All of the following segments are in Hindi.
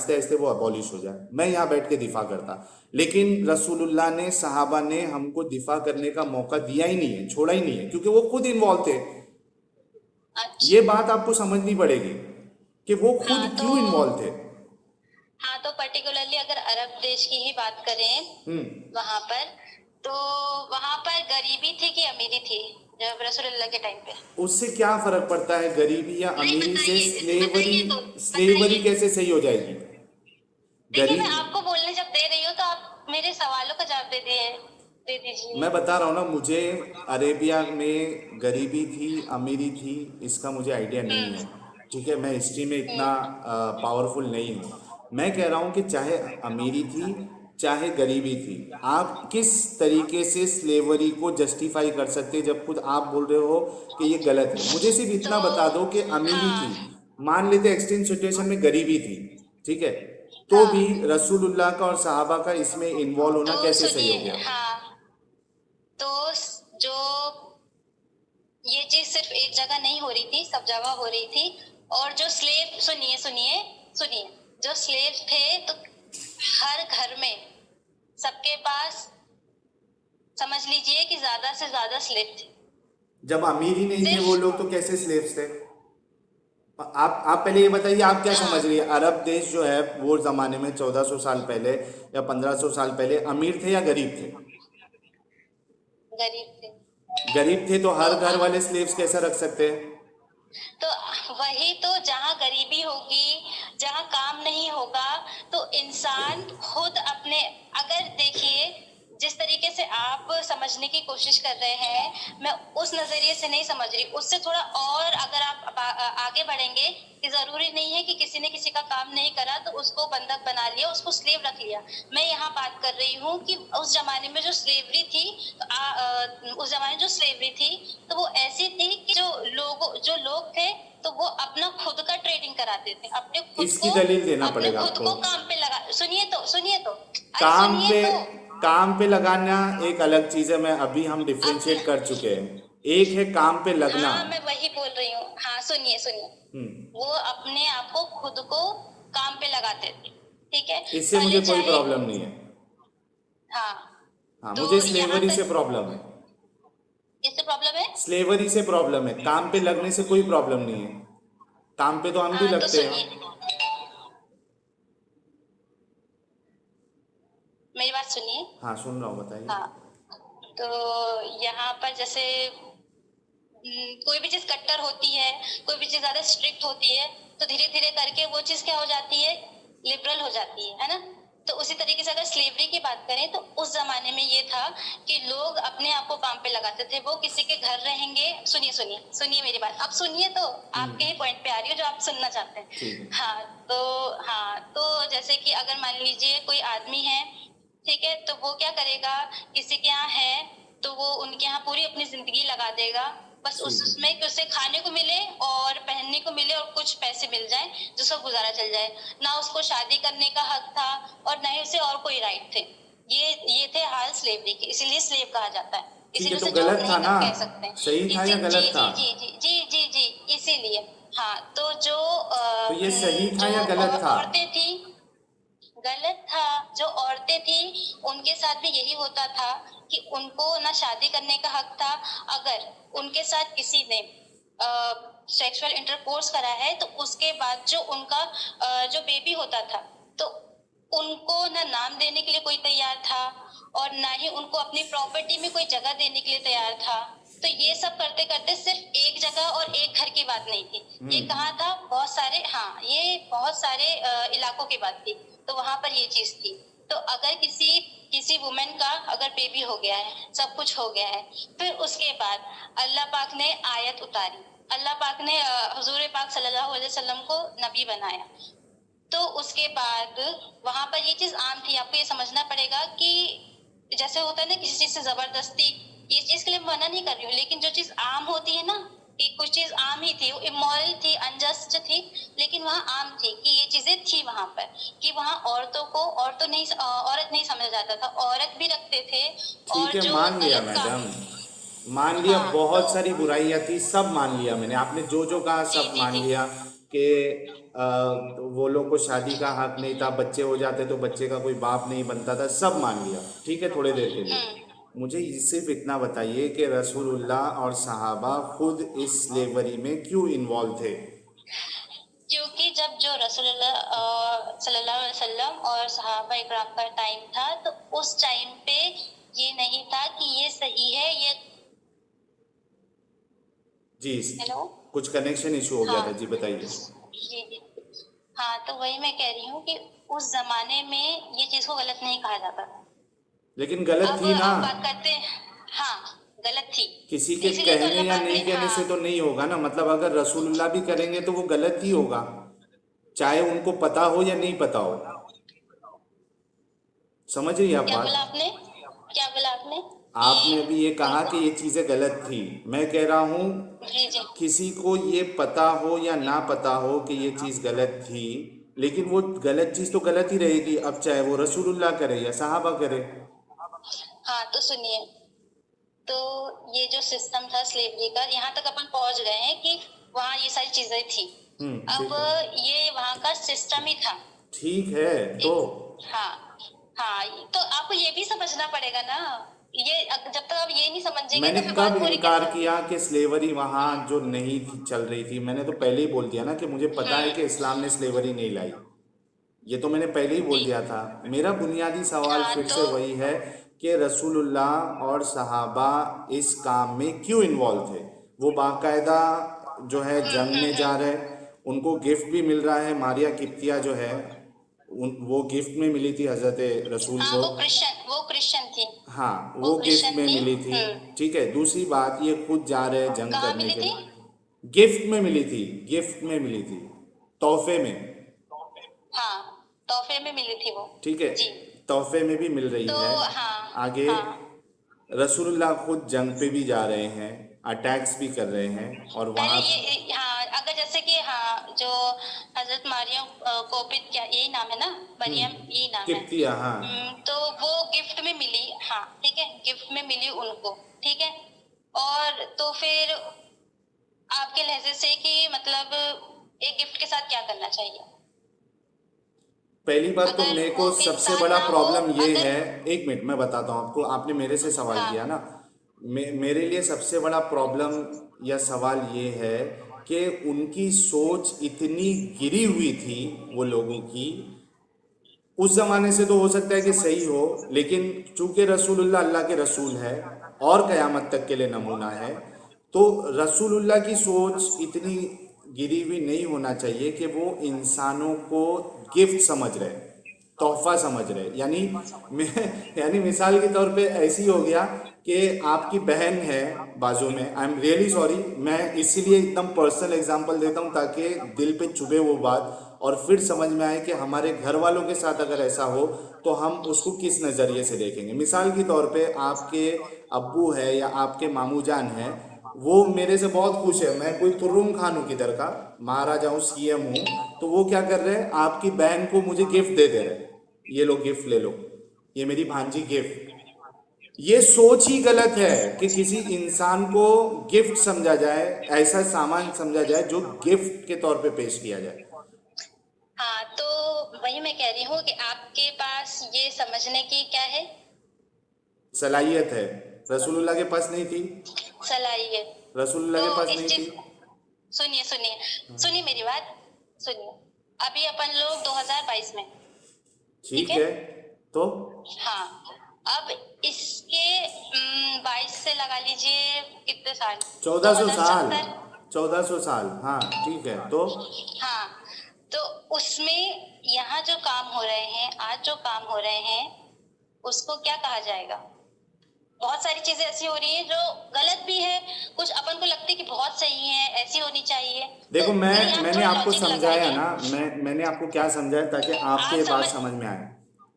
आहिस्ते आहिस्ते वो अबॉलिश हो जाए, मैं यहाँ बैठ के दिफा करता। लेकिन रसूलुल्लाह ने, सहाबा ने हमको दिफा करने का मौका दिया ही नहीं है, छोड़ा ही नहीं है, क्योंकि वो खुद इन्वॉल्व थे। ये अच्छा। बात आपको समझनी पड़ेगी कि वो खुद हाँ तो क्यों इन्वॉल्व थे। हाँ तो पर्टिकुलरली अगर अरब देश की ही बात करें, वहां पर तो वहां पर गरीबी थी कि अमीरी थी जब रसूलुल्लाह के टाइम पे? उससे क्या फर्क पड़ता है गरीबी या नहीं अमीरी से? बताइए, स्लेवरी, बताइए तो स्लेवरी बताइए। कैसे सही हो जाएगी? देखिए, मैं गरीब, आपको बोलने जब दे रही हूँ तो आप मेरे सवालों का जवाब दे दीजिए। मैं बता रहा हूँ ना, मुझे अरेबिया में गरीबी थी, अमीरी थी, इसका मुझे आइडिया नहीं है। हम्म। ठीक है, मैं हिस्ट्री में इतना हम्म। पावरफुल नहीं हूँ। मैं कह रहा हूँ कि चाहे अमीरी थी, चाहे गरीबी थी, आप किस तरीके से स्लेवरी को जस्टिफाई कर सकते हैं जब खुद आप बोल रहे हो कि ये गलत है? मुझे सिर्फ तो इतना बता दो कि अमीरी थी, हाँ। मान लेते एक्सट्रीम सिचुएशन में गरीबी थी, ठीक है, तो भी हाँ रसूलुल्लाह का और सहाबा का इसमें इन्वॉल्व होना तो कैसे सही हो सुनिए। गया? हाँ तो जो ये चीज सिर्फ एक जगह नहीं हो रही थी, सब जगह हो रही थी। और जो स्लेव, सुनिए सुनिए सुनिए, जो स्लेव थे तो हर घर में, सबके पास, समझ लीजिए कि ज्यादा से ज्यादा स्लेव थे। जब अमीर ही नहीं थे वो सिर्फ लोग तो कैसे स्लेव्स थे? आप पहले ये बताइए, आप क्या समझ रही हाँ, है? अरब देश जो है वो जमाने में 1400 साल पहले या 1500 साल पहले अमीर थे या गरीब थे? गरीब थे। गरीब थे तो तो हर घर वाले स्लेव्स कैसे रख सकते हैं? तो वही तो, जहाँ गरीबी होगी, जहाँ काम नहीं होगा, तो इंसान खुद अपने, अगर देखिए, जिस तरीके से आप समझने की कोशिश कर रहे हैं, मैं उस नजरिए से नहीं समझ रही। उससे थोड़ा और अगर आप आगे बढ़ेंगे कि जरूरी नहीं है कि किसी ने किसी का काम नहीं करा तो उसको बंधक बना लिया, उसको स्लेव रख लिया। मैं यहाँ बात कर रही हूँ कि उस जमाने में जो स्लेवरी थी, तो उस जमाने में जो स्लेवरी थी तो वो ऐसी थी कि जो लोग थे तो वो अपना खुद का ट्रेडिंग कराते थे, इसकी दलील देना अपने पड़ेगा खुद आपको। को काम पे लगा। सुनिए तो अरे काम सुनिए पे, तो। काम पे लगाना एक अलग चीज है, मैं अभी हम अपने डिफरेंशिएट कर चुके हैं। एक है काम पे लगना। हाँ, मैं वही बोल रही हूँ। हाँ, सुनिए सुनिए, वो अपने आप को खुद को काम पे लगाते थे, ठीक है, इससे मुझे भले कोई चाहे। प्रॉब्लम नहीं है। हाँ हाँ, तो मुझे यहाँ स्लेवरी से तक, प्रॉब्लम है। किससे प्रॉब्लम है? स्लेवरी से प्रॉब्लम है, काम पे लगने से कोई प्रॉब्लम नहीं है। काम पे तो हम भी हाँ तो लगते हैं। सुनिए, मेरी बात सुनिए। हाँ, सुन रहा हूँ, बताइए। हाँ तो यहाँ पर जैसे कोई भी चीज कट्टर होती है, कोई भी चीज ज्यादा स्ट्रिक्ट होती है, तो धीरे धीरे करके वो चीज क्या हो जाती है, लिबरल हो जाती है ना। तो उसी तरीके से अगर स्लेवरी की बात करें तो उस जमाने में ये था कि लोग अपने आप को काम पे लगाते थे। वो किसी के घर रहेंगे, सुनिए सुनिए सुनिए मेरी बात, अब सुनिए तो, आपके ही पॉइंट पे आ रही हो जो आप सुनना चाहते ठीक हैं। है। हाँ तो जैसे कि अगर मान लीजिए कोई आदमी है, ठीक है, तो वो क्या करेगा, किसी के यहाँ है तो वो उनके यहाँ पूरी अपनी जिंदगी लगा देगा, बस ठीक है। उसमें कि उसे खाने को मिले और पहनने को मिले और कुछ पैसे मिल जाए, जो सब गुजारा चल जाए। ना उसको शादी करने का हक था और ना ही उसे और कोई राइट थे। ये थे हाल स्लेवरी के, इसीलिए स्लेव कहा जाता है, ठीक है, इसीलिए तो उसे जॉब गलत था नहीं ना? कह सकते। सही था इसी या जी गलत था? जी जी जी जी जी जी इसीलिए। हाँ तो जो तो ये सही था जो या गलत था? औरतें थी, गलत था। जो औरतें थी उनके साथ भी यही होता था कि उनको ना शादी करने का हक था। अगर उनके साथ किसी ने सेक्सुअल इंटरकोर्स करा है तो उसके बाद जो उनका जो बेबी होता था, तो उनको ना नाम देने के लिए कोई तैयार था और ना ही उनको अपनी प्रॉपर्टी में कोई जगह देने के लिए तैयार था। तो ये सब करते करते सिर्फ एक जगह और एक घर की बात नहीं थी, ये कहाँ था, बहुत सारे, हाँ, ये बहुत सारे इलाकों की बात थी। तो वहां पर ये चीज थी। तो अगर किसी किसी वुमेन का अगर बेबी हो गया है, सब कुछ हो गया है, फिर उसके बाद अल्लाह पाक ने आयत उतारी, अल्लाह पाक ने हुजूर पाक सल्लल्लाहु अलैहि वसल्लम को नबी बनाया। तो उसके बाद वहां पर ये चीज आम थी। आपको ये समझना पड़ेगा कि जैसे होता है ना किसी चीज से जबरदस्ती, ये चीज के लिए मना नहीं कर रही हूँ, लेकिन जो चीज आम होती है ना, कि कुछ चीज आम ही थी, वो इमोरल थी, अनजस्ट थी, लेकिन वहाँ आम थी कि ये चीजें थी वहां पर, कि वहाँ औरतों को औरत नहीं समझा जाता था, औरत भी रखते थे। ठीक और है, जो मान लिया गलत काम, मैडम, मान लिया, हाँ तो बहुत सारी बुराइयां थी, सब मान लिया मैंने, आपने जो जो कहा जी सब जी मान जी लिया कि वो लोग को शादी का हक नहीं था, बच्चे हो जाते तो बच्चे का कोई बाप नहीं बनता था, सब मान लिया, ठीक है, थोड़े देर के लिए। हम्म। मुझे सिर्फ इतना बताइए कि रसूलुल्लाह और सहाबा खुद इस स्लेवरी में क्यों इन्वॉल्व थे? क्योंकि जब जो रसूलुल्लाह सल्लल्लाहु अलैहि वसल्लम और सहाबा इकराम का टाइम था, तो उस टाइम पे ये नहीं था कि ये सही है, ये। जी, हेलो। कुछ कनेक्शन इशू हो गया था, हाँ जी बताइए। जी। हाँ, तो वही मैं कह रही हूँ कि उस जमाने में ये चीज को गलत नहीं कहा जाता था। लेकिन गलत अब थी ना, आप बात करते हैं। हाँ, गलत थी। किसी के इसीलिए तो कहने अल्लाह या पाक नहीं ने, कहने से हाँ। तो नहीं होगा ना, मतलब अगर रसूलुल्लाह भी करेंगे तो वो गलत ही होगा, चाहे उनको पता हो या नहीं पता हो। समझ रही हैं आप क्या बोला बात? आपने? क्या बोला आपने? आपने अभी ये कि कहा उनको। कि ये चीज़ें गलत थी, मैं कह रहा हूँ जी जी। किसी को ये पता हो या ना पता हो कि ये चीज़ गलत थी, लेकिन वो गलत चीज़ तो गलत ही रहेगी, अब चाहे वो रसूलुल्लाह करे या सहाबा करे। हाँ, तो सुनिए। तो ये जो सिस्टम था स्लेवरी का, यहाँ तक अपन पहुंच गए हैं कि वहाँ ये सारी चीजें थी। अब ठीक है, ये वहाँ का सिस्टम ही था। ठीक है, तो एक। हाँ। हाँ, तो आपको ये भी समझना पड़ेगा ना। ये जब तक आप ये नहीं समझेंगे मैंने तो फिर कब बात पूरी इनकार कैसे होगी? किया कि स्लेवरी वहाँ जो नहीं थी, चल रही थी? मैंने तो पहले ही बोल दिया ना कि मुझे पता है कि इस्लाम ने स्लेवरी नहीं लाई, ये तो मैंने पहले ही बोल जी। दिया था। मेरा बुनियादी सवाल हाँ, फिर तो से वही है कि रसूलुल्लाह और सहाबा इस काम में क्यों इन्वॉल्व थे? वो बाकायदा जो है जंग में जा रहे, उनको गिफ्ट भी मिल रहा है, मारिया किप्तिया जो है वो गिफ्ट में मिली थी हजरत रसूल हाँ, को। वो क्रिश्चियन थी। हाँ, वो वो गिफ्ट क्रिश्चियन में थी। मिली थी। ठीक है, दूसरी बात, ये खुद जा रहे हैं जंग कहाँ करने मिली के थी? लिए, गिफ्ट में मिली थी, गिफ्ट में मिली थी, तोहफे में। हाँ, तोहफे में मिली थी वो। ठीक है, जी। तोहफे में भी मिल रही तो है। हाँ। आगे हाँ, रसूलुल्लाह खुद जंग पे भी जा रहे हैं, अटैक्स भी कर रहे हैं, और पहले वहाँ ये, हाँ, अगर जैसे कि, हाँ, जो हजरत मरियम कोपित, क्या यही नाम है ना? मरियम यही नाम है। किप्तिया, हाँ। तो वो गिफ्ट में मिली। हाँ, ठीक है, गिफ्ट में मिली उनको। ठीक है। और तो फिर आपके लहजे से कि मतलब एक गिफ्ट के साथ क्या करना चाहिए? पहली बात तो अगर मेरे को वो सबसे इंसान बड़ा ना हो, प्रॉब्लम ये अगर। है, एक मिनट मैं बताता हूँ आपको, आपने मेरे से सवाल किया हाँ। ना, मेरे लिए सबसे बड़ा प्रॉब्लम या सवाल ये है कि उनकी सोच इतनी गिरी हुई थी वो लोगों की। उस ज़माने से तो हो सकता है कि सही हो, लेकिन चूंकि रसूलुल्लाह अल्लाह के रसूल है और क़यामत तक के लिए नमूना है, तो रसूलुल्लाह की सोच इतनी गिरी हुई नहीं होना चाहिए कि वो इंसानों को गिफ्ट समझ रहे, तोहफा समझ रहे। यानी मैं यानी मिसाल के तौर पे ऐसी हो गया कि आपकी बहन है बाजू में, आई एम रियली सॉरी, मैं इसीलिए एकदम पर्सनल एग्जांपल देता हूँ ताकि दिल पे चुभे वो बात, और फिर समझ में आए कि हमारे घर वालों के साथ अगर ऐसा हो तो हम उसको किस नज़रिए से देखेंगे। मिसाल के तौर पे आपके अब्बू है या आपके मामू जान है, वो मेरे से बहुत खुश है, मैं कोई तुर्रुम खान हूँ किधर का, महाराजा हूँ, सीएम हूँ, तो वो क्या कर रहे हैं, आपकी बहन को मुझे गिफ्ट दे दे रहे हैं, ये लो गिफ्ट ले लो, ये मेरी भांजी गिफ्ट। ये सोच ही गलत है कि किसी इंसान को गिफ्ट समझा जाए, ऐसा सामान समझा जाए जो गिफ्ट के तौर पे पेश किया जाए। हाँ, तो वही मैं कह रही हूँ कि आपके पास ये समझने की क्या है? सलाहियत है, रसूलुल्लाह के पास नहीं थी, सलाहियत। रसूलुल्लाह तो के पास इस नहीं थी। चीज, सुनिए सुनिए, सुनिए मेरी बात। सुनिए। अभी अपन लोग 2022 में। ठीक ठीक है। है, तो हाँ। अब इसके 22 से लगा लीजिए कितने साल? 1400 साल, 2070। 1400 साल, हाँ ठीक है, तो हाँ। तो उसमें यहाँ जो काम हो रहे हैं, आज जो काम हो रहे हैं, उसको क्या कहा जाएगा? बहुत सारी चीजें ऐसी हो रही हैं जो गलत भी है, कुछ अपन को लगती है कि बहुत सही है, ऐसी होनी चाहिए। तो देखो, नहीं, आप मैंने थोड़ा आपको लॉजिक समझाया लगाइए। ना, मैंने आपको क्या समझाया ताकि आपके आप ये बात समझ। समझ में आए।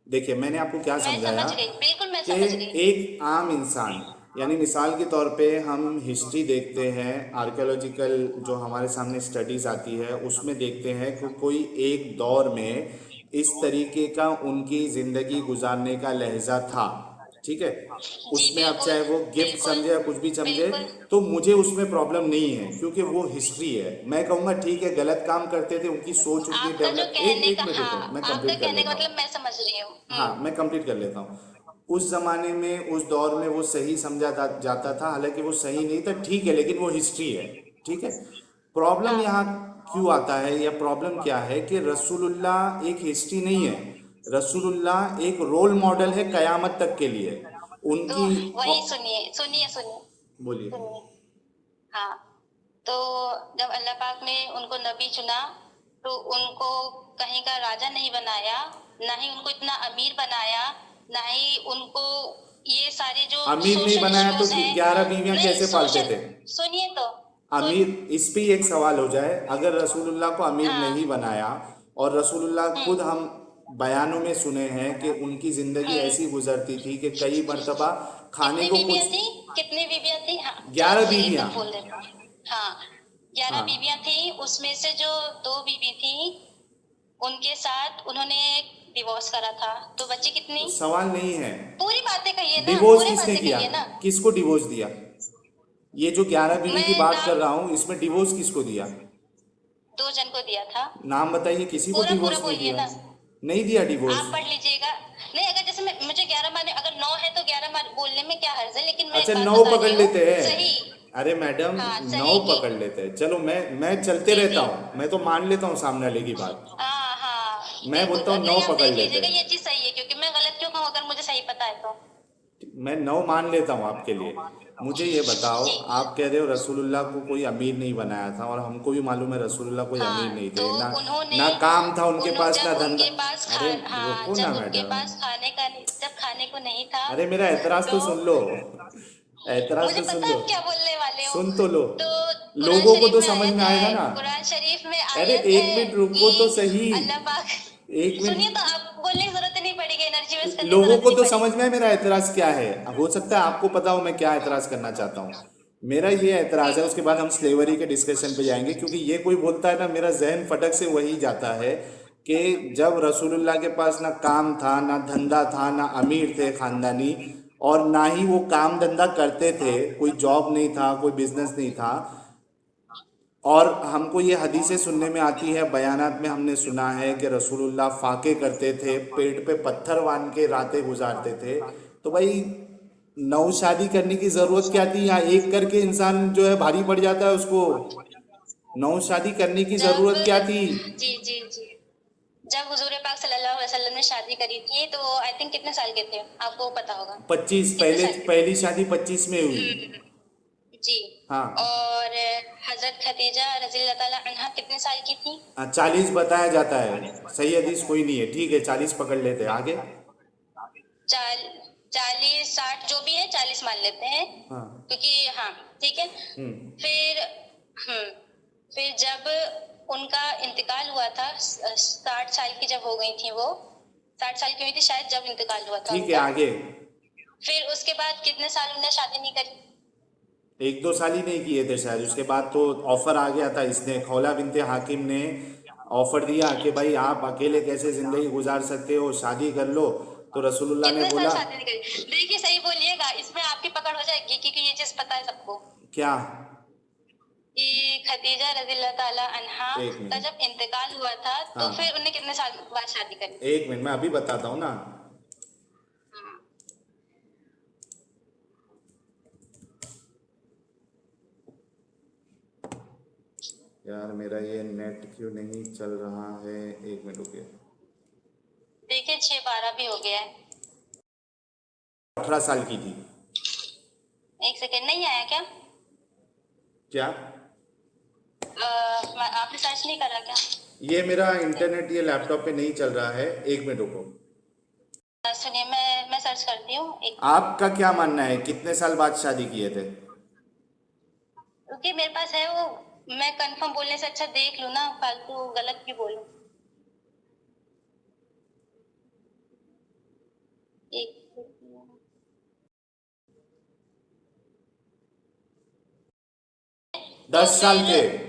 देखिए, मैंने आपको क्या मैं समझाया समझ गई, बिल्कुल मैं कि समझ गई। एक आम इंसान, यानी मिसाल के तौर पे हम हिस्ट्री देखते हैं, आर्कियोलॉजिकल जो हमारे सामने स्टडीज़ आती है उसमें देखते हैं कि कोई एक दौर में इस तरीके का उनकी ज़िंदगी गुजारने का लहजा था, ठीक है, जी उसमें आप बिल्कुल चाहे वो गिफ्ट बिल्कुल समझे या कुछ भी समझे, बिल्कुल। तो मुझे उसमें प्रॉब्लम नहीं है क्योंकि वो हिस्ट्री है। मैं कहूँगा ठीक है, गलत काम करते थे, उनकी सोच उनकी आपका जो डेवलप, एक कहने एक का, मिनट रुको, हाँ, मैं आपका कंप्लीट कर कहने का लेता मतलब हूँ। मैं समझ रही हूँ। हाँ, मैं कंप्लीट कर लेता हूँ। उस ज़माने में, उस दौर में वो सही समझा जाता था, हालांकि वो सही नहीं था, ठीक है, लेकिन वो हिस्ट्री है। ठीक है, प्रॉब्लम हाँ यहाँ क्यों आता है या प्रॉब्लम क्या है कि रसूलुल्लाह एक हिस्ट्री नहीं है, रसूलुल्लाह एक रोल मॉडल है क़यामत तक के लिए। तो उनकी वही सुनिए सुनिए सुनिए बोलिए। सुनिए। हाँ, तो जब अल्लाह पाक ने उनको नबी चुना तो उनको कहीं का राजा नहीं बनाया, ना ही उनको इतना अमीर बनाया, ना ही उनको ये सारे जो अमीर नहीं सोशल बनाया तो इश्यूज हैं। 11 बीवियां नहीं, कैसे पालते सोशल, थे? सुनिए तो सुन अमीर, इस पे ही एक सवाल हो जाए, अगर रसूलुल्लाह को अमीर नहीं हाँ। बनाया, और रसूलुल्लाह खुद हम्म हम बयानों में सुने हैं कि उनकी ज़िंदगी ऐसी हम्म। गुजरती थी कि कई मर्तबा खाने कितनी को बीवियां कुछ, थी? कितनी बीवियां थी? हाँ, चलो 11 मुझे बीवियां। एकदम बोल देता हूँ। हाँ, 11 हाँ, बीवियां थी, उसमें से जो 2 बीवी थी उनके साथ उन्होंने डिवोर्स करा था, तो बच्ची कितनी? तो सवाल नहीं है, पूरी बातें कहिए ना, डिवोर्स पूरी किसने बातें किया, कहिए ना। किसको डिवोर्स दिया? ये जो 11 बीवी की मैं बात कर नाम रहा हूँ, इसमें डिवोर्स किसको दिया? 2 जन को दिया था। नाम बताइए, किसी को पूरा पूरा डिवोर्स नहीं बोलिए दिया। ना। नहीं दिया डिवोर्स। आप पढ़ लीजिएगा। नहीं, अगर जैसे मुझे 11 माने, अगर 9 है तो 11 मान बोलने में क्या हर्ज है, लेकिन मैं एक अच्छा, बात 9 बता पकड़ रही हूँ लेते हैं। सही। अरे मैडम, हाँ 9 सही की। पकड़ लेते हैं, चलो मैं चलते जी रहता जी। हूँ, मैं तो मान लेता हूँ सामने वाले की बात। हाँ हाँ मैं बिल्कुल, बोलता हूँ 9 नहीं आप पकड़ देख लेते लीजिएगा हैं। ये चीज सही है, क्योंकि मैं गलत क्यों कहूँ अगर मुझे सही पता है तो। मैं 9 मान लेता हूँ आपके लिए। मुझे ये बताओ, जी। आप कह रहे हो रसूलुल्लाह को कोई अमीर नहीं बनाया था, और हमको भी मालूम है रसूलुल्लाह कोई अमीर हाँ, नहीं तो थे ना, उन्होंने ना काम था उनके पास, ना जब धंधा। उनके पास अरे हाँ, रुको ना जब उनके मैडम, पास खाने का जब खाने को नहीं था अरे मेरा एतराज तो, तो सुन लो, एतराज मुझे तो सुन पता है लो, आप क्या बोलने वाले हो। सुन तो लो, तो लोगों को तो समझ में आएगा ना। कुरान शरीफ में अरे आयत एक है मिनट रुको तो कि सही, अल्लाह पाक, एक सुनिए मिनट। तो, आप बोलने की जरूरत ही नहीं पड़ेगी, एनर्जी वेस्ट करने की लोगों जरूरत को नहीं तो समझ पड़ेगी। में है मेरा एतराज क्या है, हो सकता है आपको पता हो मैं क्या एतराज करना चाहता हूँ। मेरा ये एतराज है, उसके बाद हम स्लेवरी के डिस्कशन पे जाएंगे, क्योंकि ये कोई बोलता है ना, मेरा जहन फटक से वही जाता है कि जब रसूलुल्लाह के पास ना काम था, ना धंधा था, ना अमीर थे खानदानी, और ना ही वो काम धंधा करते थे, कोई जॉब नहीं था, कोई बिजनेस नहीं था, और हमको ये हदीसें सुनने में आती है, बयानात में हमने सुना है कि रसूलुल्लाह फाके करते थे, पेट पे पत्थर बांध के रातें गुजारते थे। तो भाई, नौ शादी करने की ज़रूरत क्या थी? यहाँ एक करके इंसान जो है भारी पड़ जाता है उसको, नौ शादी करने की जब ज़रूरत क्या थी? जी जी जी, जब हुजूर पाक सल्लल्लाहु अलैहि वसल्लम ने शादी करी थी तो आई थिंक कितने साल के थे, आपको पता होगा। 25, कितने पहले साल के थे? पहली शादी 25 में हुई। जी। हाँ, और हजरत खदीजा रज़ी अल्लाह ताला अन्हा कितने साल की थी? 40 बताया जाता है, सही हदीस कोई नहीं है, ठीक है 40 पकड़ लेते हैं, आगे। चाल 40 60 जो भी है 40 मान लेते हैं, हाँ। क्योंकि हाँ ठीक है। हम्म। फिर फिर जब उनका इंतकाल हुआ था, 60 साल की जब हो गई थी वो, 60 साल की हुई थी शायद जब इंतकाल हुआ था ठीक है, उनका। आगे। फिर उसके बाद कितने साल उन्होंने शादी नहीं करी? 1-2 साल ही नहीं किए थे शायद, उसके बाद तो ऑफर आ गया था, इसने खौला बिनते हाकिम ने ऑफर दिया कि भाई आप अकेले कैसे ज़िंदगी गुजार सकते हो, शादी कर लो। तो रसूलुल्लाह ने कितने साल बोला, शादी नहीं करी? देखिए सही बोलिएगा, इसमें आपकी पकड़ हो जाएगी, क्योंकि ये चीज पता है सबको क्या? कि खदीजा रज़ी अल्लाह ताला अन्हा एक का मिनट। जब इंतकाल हुआ था तो हाँ, फिर उन्हें कितने साल बाद शादी करी? एक मिनट, मैं अभी बताता हूँ ना। यार मेरा ये नेट क्यों नहीं चल रहा है, एक मिनट रुकिए। देखिए 6-12 भी हो गया है। 18 साल की थी। एक सेकेंड, नहीं आया क्या? क्या? आपने सर्च नहीं करा क्या? ये मेरा इंटरनेट, ये लैपटॉप पे नहीं चल रहा है, एक मिनट रुको। सुनिए, मैं सर्च करती हूँ एक। आपका क्या मानना है, कितने साल बाद शादी किए थे? क्योंकि मेरे पास है वो, मैं कंफर्म बोलने से अच्छा देख लूँ ना, फालतू गलत क्यों बोलूँ। एक 10 साल फिर थे।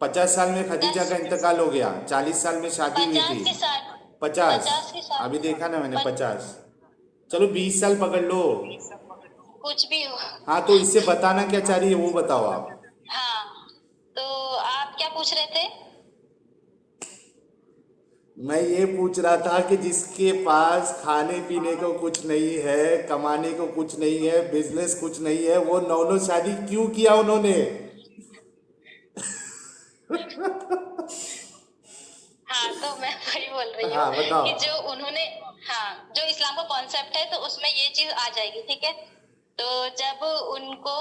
50 साल में खदीजा 10, का इंतकाल हो गया, 40 साल में शादी हुई 50 थी। के साथ, 50, 50 के साथ, अभी देखा ना मैंने, 50, चलो 20 साल पकड़ लो। कुछ भी हो। हाँ तो इससे बताना क्या चाह रही है वो बताओ आप। हाँ, तो आप क्या पूछ रहे थे? मैं ये पूछ रहा था कि जिसके पास खाने पीने को कुछ नहीं है, कमाने को कुछ नहीं है, बिजनेस कुछ नहीं है, वो नौ नौ शादी क्यों किया उन्होंने? हाँ, तो मैं वही बोल रही हूँ हाँ बताओ। कि जो उन्होंने, हाँ, जो इस्लाम का कॉन्सेप्ट है तो उसमें ये चीज आ जाएगी, ठीक है। तो जब उनको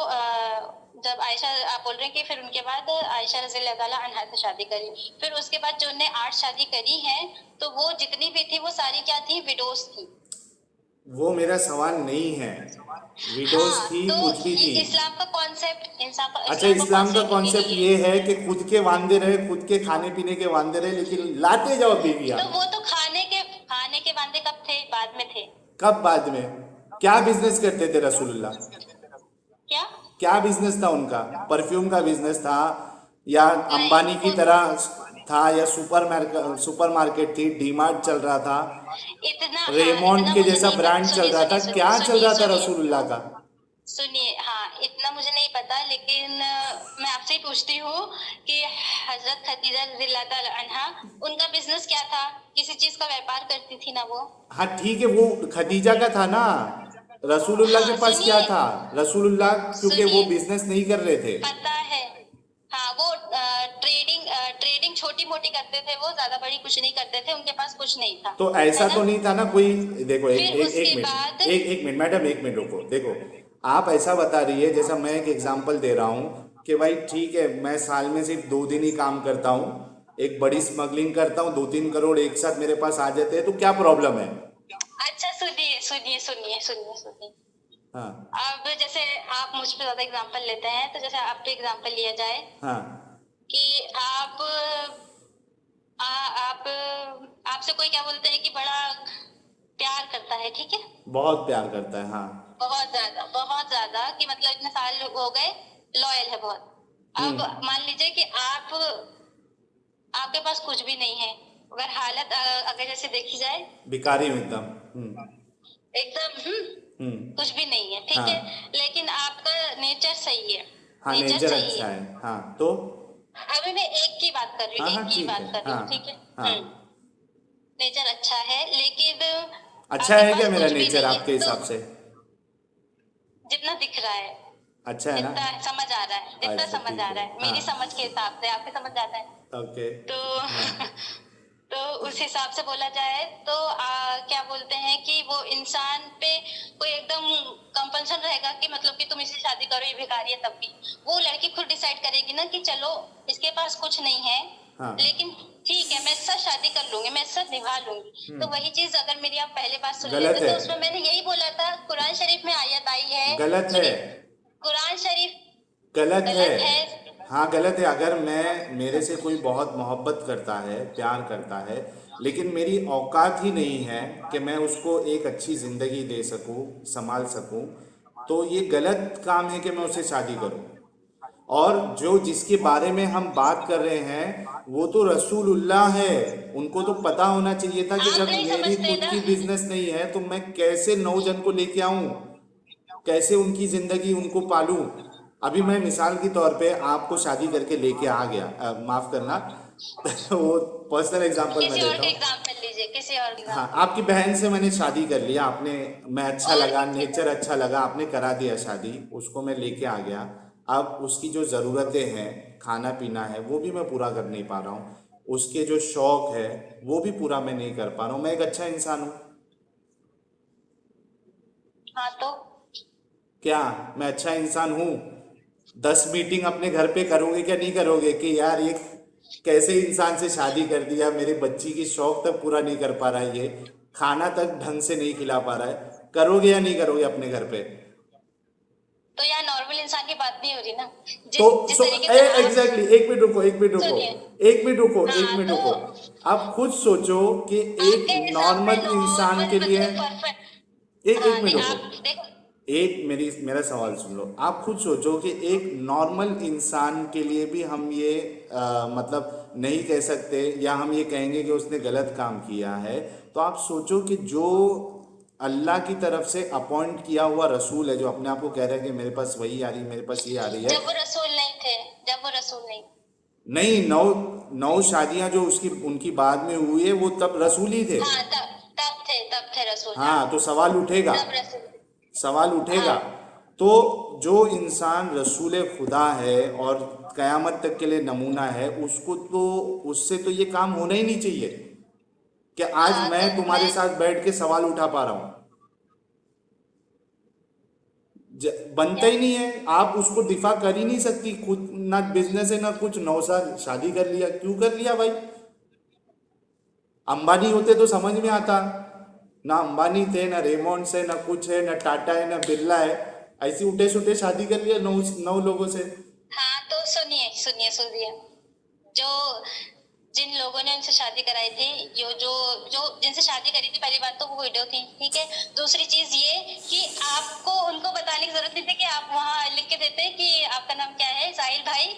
जब आयशा, आप बोल रहे हैं कि फिर उनके बाद आयशा रज़ी अल्लाह ताला अन्हा से शादी करी, फिर उसके बाद जो उन्हें 8 शादी करी है, तो वो जितनी भी थी वो सारी क्या थी? विडोस थी। वो मेरा सवाल नहीं है। विडोज हाँ, थी, तो कुछ भी ये थी। इस्लाम का कॉन्सेप्ट, अच्छा, इस्लाम का इस्लाम का कॉन्सेप्ट कॉन्सेप्ट यही है। ये है कि खुद के वांदे रहे, खुद के खाने पीने के वांदे रहे, लेकिन लाते जाओ बीवियां। तो वो तो खाने के वादे कब थे? बाद में थे। कब बाद में? क्या बिजनेस करते थे रसूलुल्लाह? क्या? क्या बिजनेस था उनका? परफ्यूम का बिजनेस था या नहीं, अंबानी की वो तरह था, या सुपरमार्केट थी, डीमार्ट चल रहा था, इतना, हाँ, रेमोंड इतना के मुझे जैसा नहीं पता। ब्रांड चल सुनिए रहा था? सुनिए सुनिए क्या चल सुनिए रहा था सुनिए रसूलुल्लाह का? सुनिए, हाँ, इतना मुझे नहीं पता, लेकिन मैं आपसे ही पूछती हूँ कि हजरत खदीजा रज़ियल्लाहु ताला अन्हा, उनका बिजनेस क्या था? किसी चीज का व्यापार करती थी ना वो? हाँ ठीक है, वो खदीजा का था ना। रसूलुल्लाह के हाँ, पास क्या सुनिए, था? रसूलुल्लाह क्योंकि वो सुनिए, बिजनेस नहीं कर रहे थे। पता है। हाँ, वो ट्रेडिंग छोटी मोटी करते थे, वो ज्यादा बड़ी कुछ नहीं करते थे, उनके पास कुछ नहीं था, तो है ऐसा ना। तो नहीं था ना कोई। देखो एक फिर एक एक उसके मिनट, बाद, एक मिनट मैडम, एक मिनट रुको। देखो, आप ऐसा बता रही है जैसा मैं एक एग्जांपल दे रहा हूँ कि भाई ठीक है, मैं साल में सिर्फ 2 दिन ही काम करता हूँ, एक बड़ी स्मगलिंग करता हूँ, 2-3 करोड़ एक साथ मेरे पास आ जाते हैं, तो क्या प्रॉब्लम है? अच्छा, सुनिए सुनिए सुनिए सुनिए सुनिए। हाँ अब जैसे आप मुझ पे ज्यादा एग्जांपल लेते हैं, तो जैसे आप पे एग्जांपल लिया जाए हाँ कि आप आपसे कोई क्या बोलते हैं कि बड़ा प्यार करता है, ठीक है, बहुत प्यार करता है, हाँ। बहुत ज्यादा, कि मतलब इतने साल हो गए, लॉयल है बहुत। अब हम्म। मान लीजिए कि आपके पास कुछ भी नहीं है, अगर हालत अगर जैसे देखी जाए, भिखारी हूँ एकदम। हम्म। एकदम, हम्म। कुछ भी नहीं है, ठीक है, हाँ लेकिन आपका नेचर सही है, हाँ, नेचर नेचर सही अच्छा है। है, हाँ तो। अभी मैं एक की बात कर रही हाँ हूँ, हाँ एक की ठीक है, बात कर रही हाँ हूँ, ठीक है। हाँ। नेचर अच्छा है, लेकिन अच्छा आपके है क्या पास मेरा कुछ भी नेचर नहीं आपके है, तो हिसाब से? जितना दिख रहा है, अच्छा है ना? जितना समझ आ रहा है, जितना अच्छा समझ ठीक आ है, रहा है, हाँ। मेरी समझ के हिसाब से, आपके समझ आता है, ओके। तो हाँ तो उस हिसाब से बोला जाए तो क्या बोलते हैं कि वो इंसान पे कोई एकदम कंपल्सन रहेगा कि मतलब कि तुम इससे शादी करो, ये भिखारी है, तब भी वो लड़की खुद डिसाइड करेगी ना कि चलो, इसके पास कुछ नहीं है, हाँ। लेकिन ठीक है, मैं इसके साथ शादी कर लूंगी, मैं इसके साथ निभा लूंगी। तो वही चीज अगर मेरी आप पहले बात सुन गलत लेते, है, तो उसमें मैंने यही बोला था, कुरान शरीफ में आयत आई है। गलत है, सुनिए, कुरान शरीफ गलत है। गलत है। हाँ गलत है। अगर मैं, मेरे से कोई बहुत मोहब्बत करता है, प्यार करता है, लेकिन मेरी औकात ही नहीं है कि मैं उसको एक अच्छी ज़िंदगी दे सकूं, संभाल सकूं, तो ये गलत काम है कि मैं उससे शादी करूं। और जो जिसके बारे में हम बात कर रहे हैं वो तो रसूलुल्लाह है। उनको तो पता होना चाहिए था कि आप जब नहीं मेरी समझते खुद ना। की बिजनेस नहीं है तो मैं कैसे 9 जन को लेके आऊं, कैसे उनकी जिंदगी उनको पालूं। अभी मैं मिसाल के तौर पे आपको शादी करके लेके आ गया, माफ करना वो पर्सनल एग्जांपल मैं किसी और देता का हूँ। एग्जाम्पल लीजिए, किसी और का हाँ, एग्जाम्पल। आपकी बहन से मैंने शादी कर लिया, आपने, मैं अच्छा और लगा, नेचर अच्छा लगा, आपने करा दिया शादी, उसको मैं लेके आ गया। अब उसकी जो ज़रूरतें हैं, खाना पीना है, वो भी मैं पूरा कर नहीं पा रहा हूँ, उसके जो शौक है वो भी पूरा मैं नहीं कर पा रहा हूँ। मैं एक अच्छा इंसान हूँ हाँ, तो क्या? मैं अच्छा इंसान हूँ? 10 मीटिंग अपने घर पे करोगे क्या नहीं करोगे कि यार ये कैसे इंसान से शादी कर दिया, मेरे बच्ची की शौक तक पूरा नहीं कर पा रहा है, ये खाना तक ढंग से नहीं खिला पा रहा है, करोगे या नहीं करोगे अपने घर पे? तो यहाँ नॉर्मल इंसान की बात नहीं हो रही ना, तो जिस जिस सो तरीके से आप, एग्जैक्टली, एक मिनट रुको, एक मिनट रुको, सुनिए, एक मिनट रुको, एक हाँ, मिनट तो रुको। आप खुद सोचो कि एक आपके हिसाब में नॉर्मल इंसान नॉर्मल के लिए, मतलब परफेक्ट। एक हाँ, मिनट नहीं, रुको, आप देखो, एक मेरा सवाल सुन लो। आप खुद सोचो कि एक नॉर्मल इंसान के लिए भी हम ये मतलब नहीं कह सकते, या हम ये कहेंगे कि उसने गलत काम किया है। तो आप सोचो कि जो अल्लाह की तरफ से अपॉइंट किया हुआ रसूल है जो अपने आप को कह रहा है कि मेरे पास वही आ रही है, मेरे पास ये आ रही है। जब वो रसूल नहीं थे, जब वो रसूल नहीं। नहीं, नौ नौ शादियां जो उसकी उनकी बाद में हुई है वो तब रसूल ही थे। हाँ, तब थे रसूल। हाँ, हाँ, तो सवाल उठेगा, तब रसूल थे। सवाल उठेगा। हाँ, तो जो इंसान रसूल खुदा है और कयामत तक के लिए नमूना है, उसको तो उससे तो ये काम होना ही नहीं चाहिए कि आज हाँ, मैं तो तुम्हारे मैं साथ बैठ के सवाल उठा पा रहा हूँ। बनता क्या। ही नहीं है, आप उसको दिफा कर ही नहीं सकती खुद, ना बिजनेस है ना कुछ। 9 साल शादी कर लिया, क्यों कर लिया भाई? अंबानी होते तो समझ में आता। ना अंबानी थे, ना रेमोंड्स है, ना कुछ है, ना टाटा है, ना बिरला है। ऐसी उठे सुठे शादी कर लिया 9 लोगों से। हाँ, तो सुनिए सुनिए सुनिए, जो जिन लोगों ने उनसे शादी कराई थी, जो जो जो जिनसे शादी करी थी, पहली बात तो वो विडो थी, ठीक है। दूसरी चीज ये कि आपको उनको बताने की जरूरत नहीं थी कि आप वहाँ लिख के देते कि आपका नाम क्या है, साहिल भाई।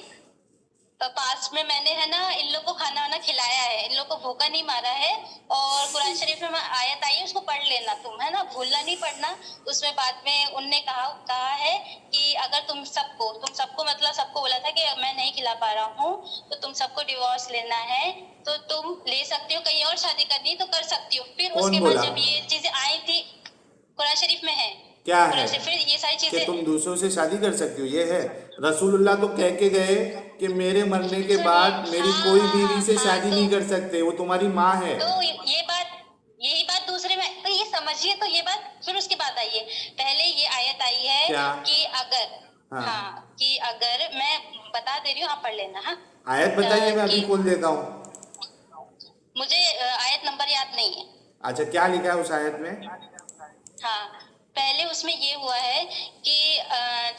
तो पास में मैंने है ना इन लोग को खाना वाना खिलाया है, इन लोग को भूखा नहीं मारा है। और कुरान शरीफ में आयत आई है, उसको पढ़ लेना तुम, है ना, भूलना नहीं पढ़ना। उसमें बाद में उनने कहा है कि अगर तुम सबको मतलब सबको बोला था कि मैं नहीं खिला पा रहा हूँ, तो तुम सबको डिवोर्स लेना है तो तुम ले सकती हो, कहीं और शादी करनी है तो कर सकती हो। फिर कौन उसके बाद बोला? जब ये चीजें आई थी, कुरान शरीफ में है। क्या है कुरान शरीफ, फिर ये सारी कि चीजें तुम दूसरों से शादी कर सकती हो? ये है। रसूलुल्लाह तो कह के गए कि मेरे मरने के सुनिए। बाद मेरी हाँ कोई हाँ बीवी हाँ से हाँ, शादी नहीं कर सकते, वो तुम्हारी माँ है। तो ये बात, यही बात दूसरे में तो ये समझिए, तो ये बात फिर उसके बाद आई है। पहले ये आयत आई है क्या? कि अगर, हाँ, हाँ, कि अगर, मैं बता दे रही हूँ, आप पढ़ लेना। हाँ, आयत बताइए, मैं अभी कि खोल देता हूँ। मुझे आयत नंबर याद नहीं है। अच्छा, क्या लिखा है उस आयत में? हाँ, पहले उसमें ये हुआ है कि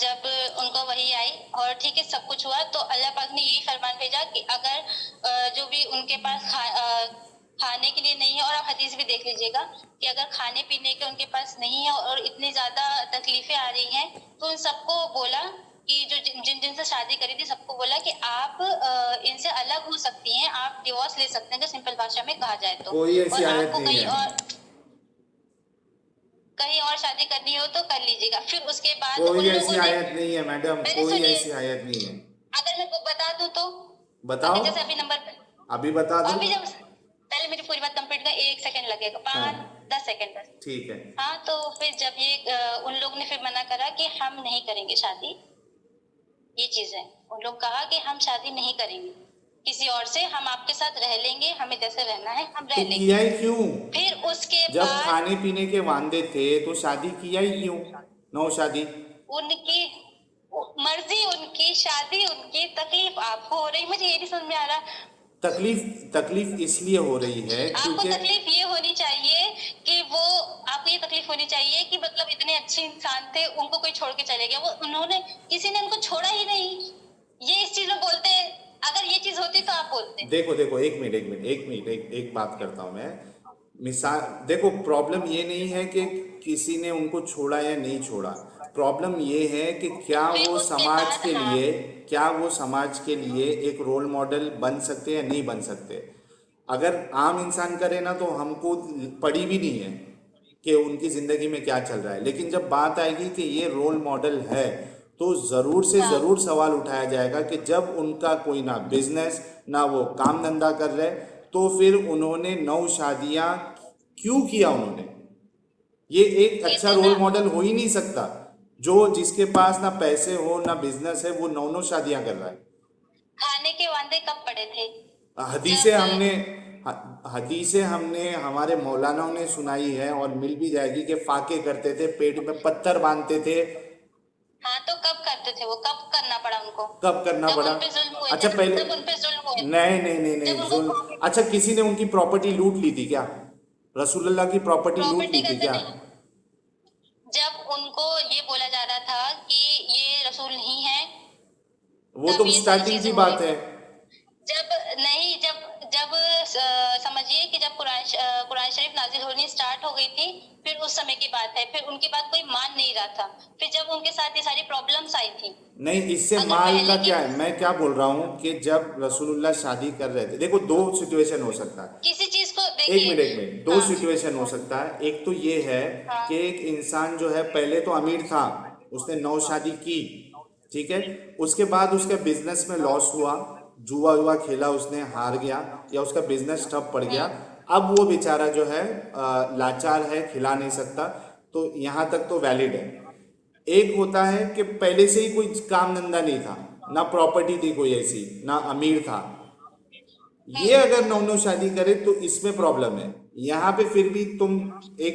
जब उनको वही आई और ठीक है सब कुछ हुआ, तो अल्लाह पाक ने यही फरमान भेजा कि अगर जो भी उनके पास खाने के लिए नहीं है, और आप हदीस भी देख लीजिएगा कि अगर खाने पीने के उनके पास नहीं है और इतनी ज्यादा तकलीफें आ रही हैं, तो उन सबको बोला कि जो जिन जिन से शादी करी थी सबको बोला कि आप इनसे अलग हो सकती हैं, आप डिवोर्स ले सकते हैं, अगर सिंपल भाषा में कहा जाए तो। कोई ऐसी और आयत आपको नहीं है। कहीं और शादी करनी हो तो कर लीजिएगा। फिर उसके बाद उन कोई ऐसी लोगों ने, आयत नहीं है मैडम, पहले कोई सुनिए, ऐसी आयत नहीं है। अगर मैं को बता दूं तो, बताओ, अगर जैसे अभी नंबर, अभी बता दो। अभी जब, पहले मेरी पूरी बात कंप्लीट कर, 1 सेकंड लगेगा, हाँ, 5-10 सेकंड बस। ठीक है। हाँ, तो फिर जब ये उन लोग ने फिर मना करा कि हम नहीं करेंगे शादी, ये चीज है, उन लोग कहा कि हम शादी नहीं करेंगे किसी और से, हम आपके साथ रह लेंगे, हमें जैसे रहना है हम रह तो लेंगे। किया ही क्यों? फिर उसके जब बाद खाने पीने के वांदे थे तो शादी किया ही क्यों? नौ शादी। उनकी मर्जी, उनकी शादी, उनकी तकलीफ आपको हो रही, मुझे ये नहीं समझ में आ रहा। तकलीफ, तकलीफ इसलिए हो रही है आपको क्योंकि तकलीफ ये होनी चाहिए कि वो, आपको ये तकलीफ होनी चाहिए कि मतलब इतने अच्छे इंसान थे, उनको कोई छोड़ के चले गया, वो उन्होंने, किसी ने उनको छोड़ा ही नहीं। ये इस चीज में बोलते हैं, अगर ये चीज होती तो आप बोलते। देखो देखो, एक बात करता हूँ मैं। मिसाल देखो, प्रॉब्लम ये नहीं है कि किसी ने उनको छोड़ा या नहीं छोड़ा। प्रॉब्लम ये है कि फिर उसके बाद, हाँ, क्या वो समाज के लिए एक रोल मॉडल बन सकते या नहीं बन सकते। अगर आम इंसान करे ना तो हमको पड़ी भी नहीं है कि उनकी ज़िंदगी में क्या चल रहा है, लेकिन जब बात आएगी कि ये रोल मॉडल है तो ज़रूर से हाँ, ज़रूर सवाल उठाया जाएगा कि जब उनका कोई ना बिजनेस ना वो काम धंधा कर रहे, तो फिर उन्होंने 9 शादियां क्यों किया उन्होंने? ये एक ये अच्छा तो रोल ना, मॉडल हो ही नहीं सकता। जो जिसके पास ना पैसे हो ना बिजनेस है, वो 9 शादियां कर रहा है। खाने के वादे कब पड़े थे? हदीसें जब, हमने हदीसें हमने हमारे मौलानाओं ने सुनाई है और मिल भी जाएगी कि फाके करते थे, पेट में पत्थर बांधते थे। हाँ, तो कब करते थे वो, कब करना पड़ा उनको? कब करना जब पड़ा? उन पे जुल्म हुए अच्छा थे, पहले, जब उन पे जुल्म हुए थे, नहीं नहीं नहीं जब नहीं, उनको जुल्म। अच्छा, किसी ने उनकी प्रॉपर्टी लूट ली थी क्या? रसूलुल्लाह की प्रॉपर्टी लूट प्रॉपर्टी ली थी कहते क्या? नहीं, जब उनको ये बोला जा रहा था कि ये रसूल नहीं है, वो तब तो ये सारी स्टार्टिंग चीजें की हुई। बात है। जब नहीं, जब जब समझिए कि जब कुरान शरीफ नाजिल होनी स्टार्ट हो गई थी, फिर उस समय की बात है, फिर उनकी बात कोई मान नहीं रहा था, फिर जब उनके साथ ये सारी प्रॉब्लम्स आई थी। नहीं, इससे अगर माल का पहले की क्या है? मैं क्या बोल रहा हूँ कि जब रसूलुल्लाह शादी कर रहे थे, देखो दो सिचुएशन हो सकता है। किसी चीज को एक मिनट दो हाँ सिचुएशन हो सकता है। एक तो ये है हाँ कि एक इंसान जो है पहले तो अमीर था, उसने नौ शादी की, ठीक है, उसके बाद उसका बिजनेस में लॉस हुआ, जुआ हुआ खेला उसने, हार गया, या उसका बिजनेस ठप पड़ गया। अब वो बेचारा जो है लाचार है, खिला नहीं सकता, तो यहाँ तक तो वैलिड है। एक होता है कि पहले से ही कोई काम धंधा नहीं था, ना प्रॉपर्टी थी कोई ऐसी, ना अमीर था, ये हम्म अगर नौ नौ शादी करे तो इसमें प्रॉब्लम है। यहाँ पे फिर भी तुम एक